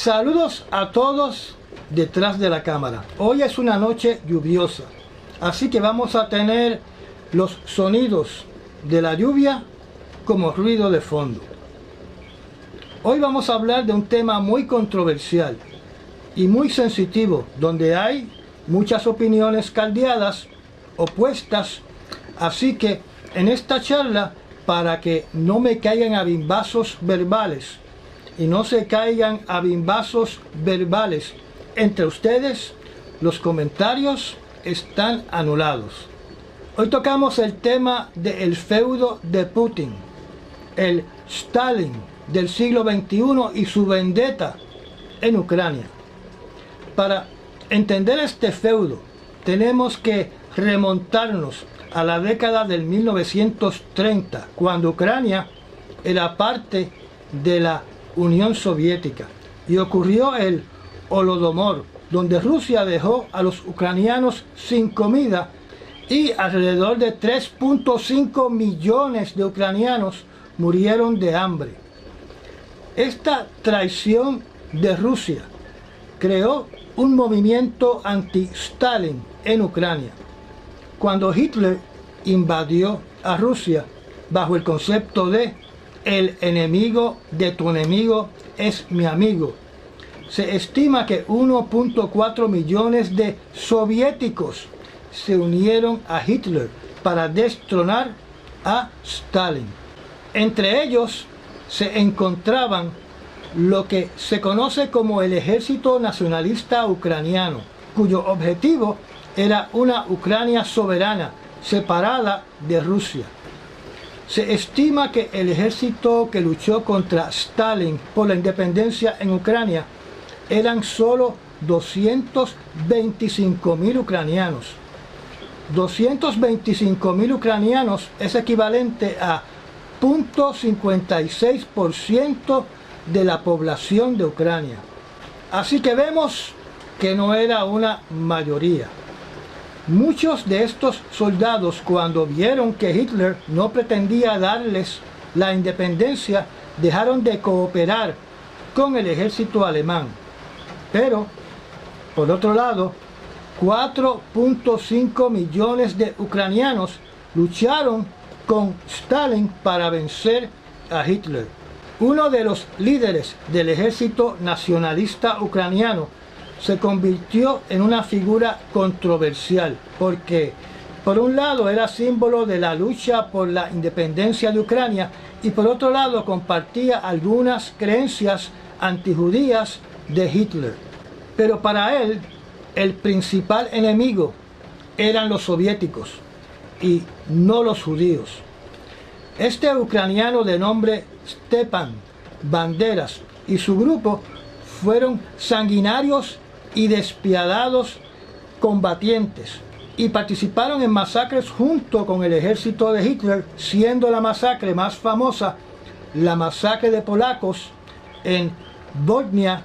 Saludos a todos detrás de la cámara. Hoy es una noche lluviosa, así que vamos a tener los sonidos de la lluvia como ruido de fondo. Hoy vamos a hablar de un tema muy controversial y muy sensitivo, donde hay muchas opiniones caldeadas, opuestas, así que en esta charla, para que no me caigan a bimbazos verbales y no se caigan a bimbazos verbales entre ustedes, los comentarios están anulados. Hoy tocamos el tema del feudo de Putin, el Stalin del siglo XXI y su vendetta en Ucrania. Para entender este feudo, tenemos que remontarnos a la década del 1930, cuando Ucrania era parte de la Unión Soviética y ocurrió el Holodomor, donde Rusia dejó a los ucranianos sin comida y alrededor de 3.5 millones de ucranianos murieron de hambre. Esta traición de Rusia creó un movimiento anti-Stalin en Ucrania. Cuando Hitler invadió a Rusia bajo el concepto de el enemigo de tu enemigo es mi amigo, se estima que 1.4 millones de soviéticos se unieron a Hitler para destronar a Stalin. Entre ellos se encontraban lo que se conoce como el Ejército Nacionalista Ucraniano, cuyo objetivo era una Ucrania soberana, separada de Rusia. Se estima que el ejército que luchó contra Stalin por la independencia en Ucrania eran solo 225.000 ucranianos. 225.000 ucranianos es equivalente a 0.56% de la población de Ucrania. Así que vemos que no era una mayoría. Muchos de estos soldados, cuando vieron que Hitler no pretendía darles la independencia, dejaron de cooperar con el ejército alemán. Pero, por otro lado, 4.5 millones de ucranianos lucharon con Stalin para vencer a Hitler. Uno de los líderes del ejército nacionalista ucraniano se convirtió en una figura controversial porque, por un lado, era símbolo de la lucha por la independencia de Ucrania y, por otro lado, compartía algunas creencias antijudías de Hitler. Pero para él, el principal enemigo eran los soviéticos y no los judíos. Este ucraniano de nombre Stepan Banderas y su grupo fueron sanguinarios y despiadados combatientes y participaron en masacres junto con el ejército de Hitler, siendo la masacre más famosa la masacre de polacos en Bosnia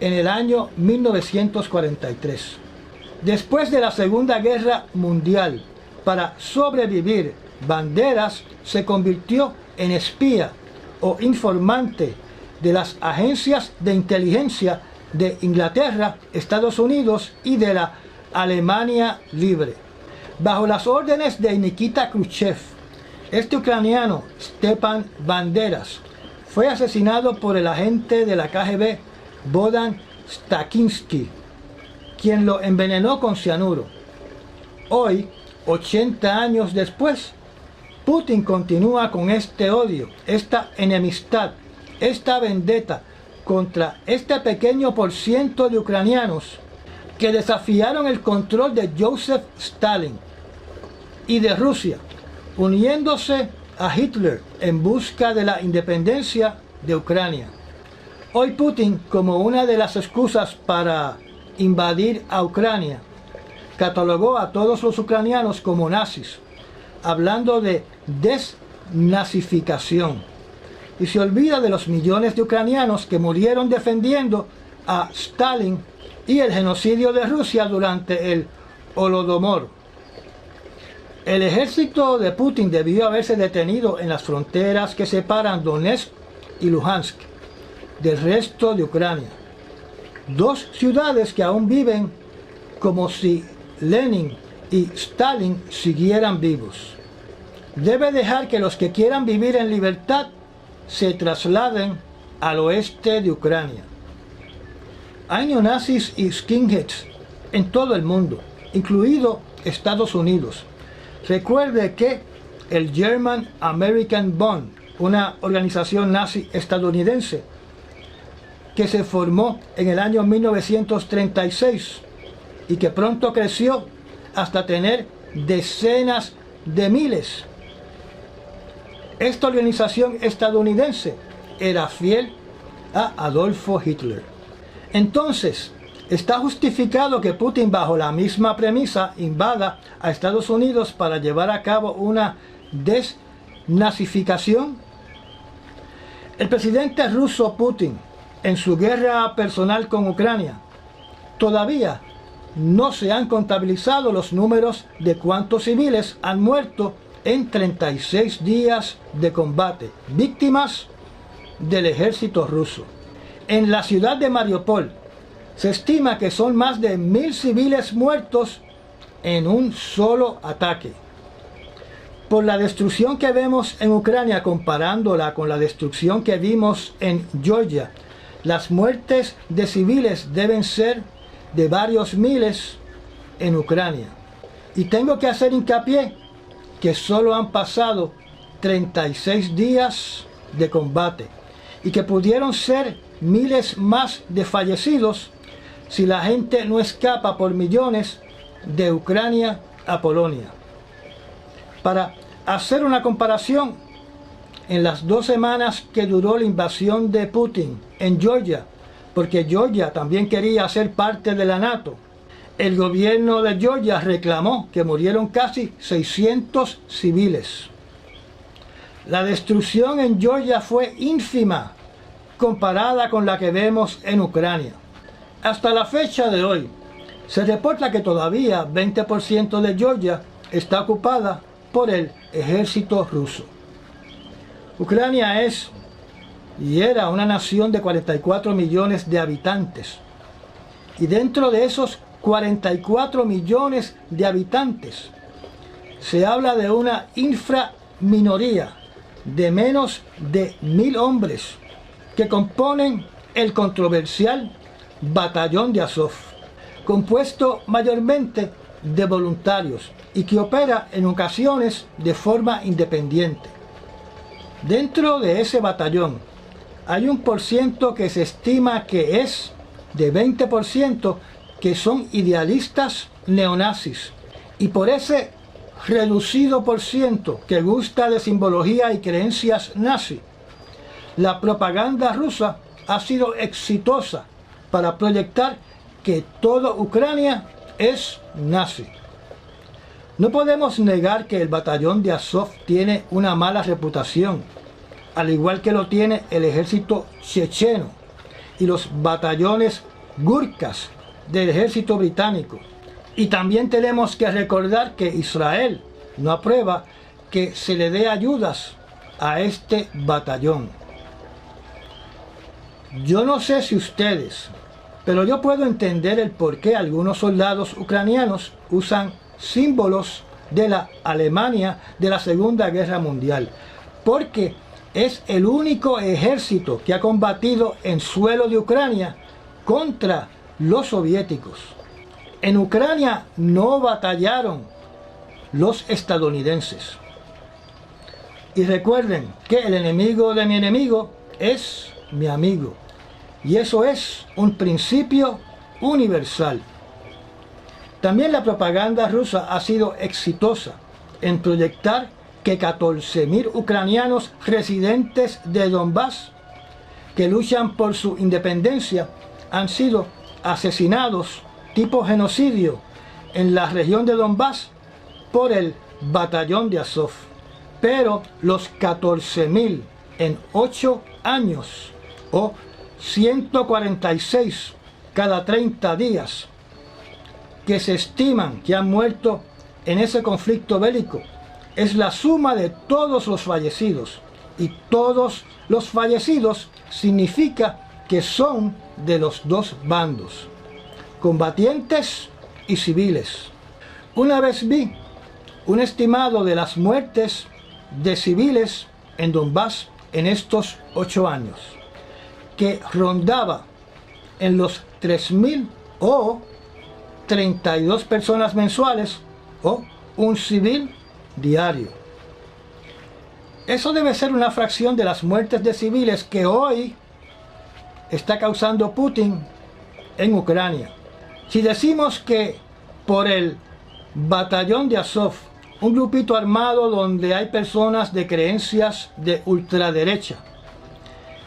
en el año 1943. Después de la Segunda Guerra Mundial, para sobrevivir, Banderas se convirtió en espía o informante de las agencias de inteligencia de Inglaterra, Estados Unidos y de la Alemania Libre. Bajo las órdenes de Nikita Khrushchev, este ucraniano, Stepan Banderas, fue asesinado por el agente de la KGB, Bohdan Stakinski, quien lo envenenó con cianuro. Hoy, 80 años después, Putin continúa con este odio, esta enemistad, esta vendetta contra este pequeño porciento de ucranianos que desafiaron el control de Joseph Stalin y de Rusia, uniéndose a Hitler en busca de la independencia de Ucrania. Hoy Putin, como una de las excusas para invadir a Ucrania, catalogó a todos los ucranianos como nazis, hablando de desnazificación, y se olvida de los millones de ucranianos que murieron defendiendo a Stalin y el genocidio de Rusia durante el Holodomor. El ejército de Putin debió haberse detenido en las fronteras que separan Donetsk y Luhansk del resto de Ucrania. Dos ciudades que aún viven como si Lenin y Stalin siguieran vivos. Debe dejar que los que quieran vivir en libertad se trasladen al oeste de Ucrania. Hay neonazis y skinheads en todo el mundo, incluido Estados Unidos. Recuerde que el German American Bund, una organización nazi estadounidense que se formó en el año 1936 y que pronto creció hasta tener decenas de miles. Esta organización estadounidense era fiel a Adolfo Hitler. Entonces, ¿está justificado que Putin, bajo la misma premisa, invada a Estados Unidos para llevar a cabo una desnazificación? El presidente ruso Putin, en su guerra personal con Ucrania, todavía no se han contabilizado los números de cuántos civiles han muerto en 36 días de combate, víctimas del ejército ruso. En la ciudad de Mariupol se estima que son más de 1000 civiles muertos en un solo ataque. Por la destrucción que vemos en Ucrania, comparándola con la destrucción que vimos en Georgia, las muertes de civiles deben ser de varios miles en Ucrania. Y tengo que hacer hincapié que solo han pasado 36 días de combate y que pudieron ser miles más de fallecidos si la gente no escapa por millones de Ucrania a Polonia. Para hacer una comparación, en las 2 semanas que duró la invasión de Putin en Georgia, porque Georgia también quería ser parte de la NATO, el gobierno de Georgia reclamó que murieron casi 600 civiles. La destrucción en Georgia fue ínfima comparada con la que vemos en Ucrania. Hasta la fecha de hoy, se reporta que todavía 20% de Georgia está ocupada por el ejército ruso. Ucrania es y era una nación de 44 millones de habitantes. Y dentro de esos 44 millones de habitantes, se habla de una inframinoría de menos de 1000 hombres que componen el controversial Batallón de Azov, compuesto mayormente de voluntarios y que opera en ocasiones de forma independiente. Dentro de ese batallón hay un % que se estima que es de 20% que son idealistas neonazis, y por ese reducido % que gusta de simbología y creencias nazi, la propaganda rusa ha sido exitosa para proyectar que toda Ucrania es nazi. No podemos negar que el batallón de Azov tiene una mala reputación, al igual que lo tiene el ejército checheno y los batallones gurkas del ejército británico. Y también tenemos que recordar que Israel no aprueba que se le dé ayudas a este batallón. Yo no sé si ustedes, pero yo puedo entender el por qué algunos soldados ucranianos usan símbolos de la Alemania de la Segunda Guerra Mundial, porque es el único ejército que ha combatido en suelo de Ucrania contra los soviéticos. En Ucrania no batallaron los estadounidenses. Y recuerden que el enemigo de mi enemigo es mi amigo. Y eso es un principio universal. También la propaganda rusa ha sido exitosa en proyectar que 14.000 ucranianos residentes de Donbass que luchan por su independencia han sido asesinados tipo genocidio en la región de Donbass por el batallón de Azov. Pero los 14.000 en 8 años o 146 cada 30 días que se estiman que han muerto en ese conflicto bélico es la suma de todos los fallecidos, y todos los fallecidos significa que son de los dos bandos, combatientes y civiles. Una vez vi un estimado de las muertes de civiles en Donbass en estos 8 años, que rondaba en los 3.000 o 32 personas mensuales o un civil diario. Eso debe ser una fracción de las muertes de civiles que hoy está causando Putin en Ucrania. Si decimos que por el batallón de Azov, un grupito armado donde hay personas de creencias de ultraderecha,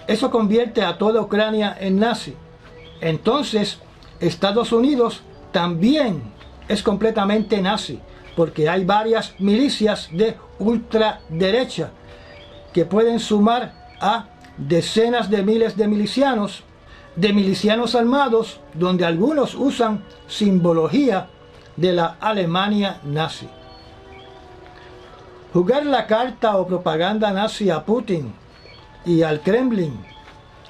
eso convierte a toda Ucrania en nazi, entonces Estados Unidos también es completamente nazi, porque hay varias milicias de ultraderecha que pueden sumar a decenas de miles de milicianos armados, donde algunos usan simbología de la Alemania nazi. Jugar la carta o propaganda nazi a Putin y al Kremlin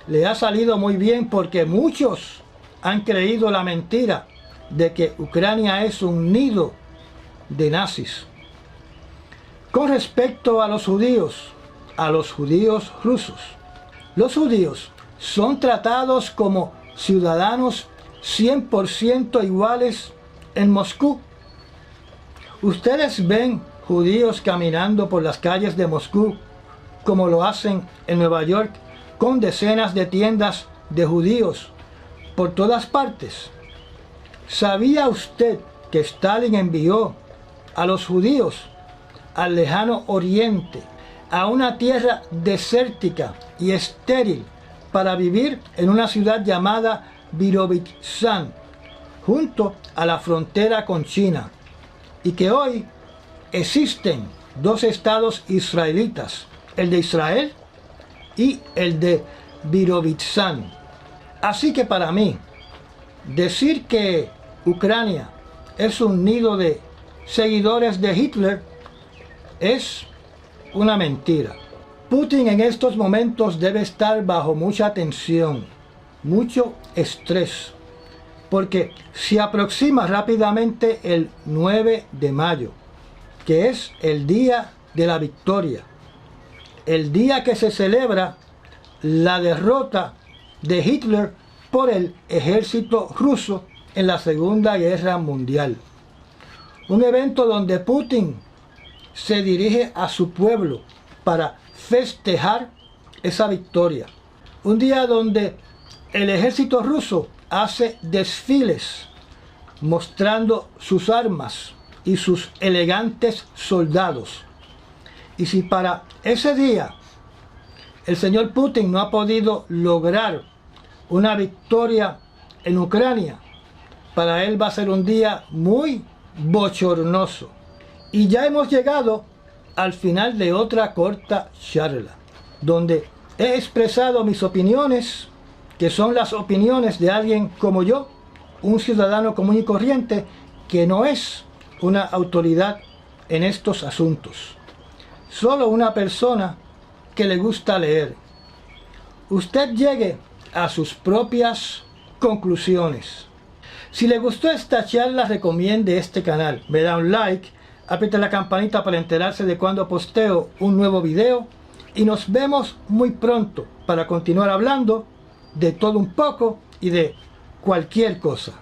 le ha salido muy bien, porque muchos han creído la mentira de que Ucrania es un nido de nazis. Con respecto a los judíos rusos, los judíos son tratados como ciudadanos 100% iguales en Moscú. Ustedes ven judíos caminando por las calles de Moscú, como lo hacen en Nueva York, con decenas de tiendas de judíos por todas partes. ¿Sabía usted que Stalin envió a los judíos al lejano oriente, a una tierra desértica y estéril, para vivir en una ciudad llamada Birobidzhan, junto a la frontera con China, y que hoy existen 2 estados israelitas, el de Israel y el de Birobidzhan? Así que para mí, decir que Ucrania es un nido de seguidores de Hitler es una mentira. Putin en estos momentos debe estar bajo mucha tensión, mucho estrés, porque se aproxima rápidamente el 9 de mayo, que es el día de la victoria, el día que se celebra la derrota de Hitler por el ejército ruso en la Segunda Guerra Mundial. Un evento donde Putin se dirige a su pueblo para festejar esa victoria. Un día donde el ejército ruso hace desfiles mostrando sus armas y sus elegantes soldados. Y si para ese día el señor Putin no ha podido lograr una victoria en Ucrania, para él va a ser un día muy bochornoso. Y ya hemos llegado al final de otra corta charla, donde he expresado mis opiniones, que son las opiniones de alguien como yo, un ciudadano común y corriente, que no es una autoridad en estos asuntos, solo una persona que le gusta leer. Usted llegue a sus propias conclusiones. Si le gustó esta charla, recomiende este canal, me da un like, apriete la campanita para enterarse de cuando posteo un nuevo video, y nos vemos muy pronto para continuar hablando de todo un poco y de cualquier cosa.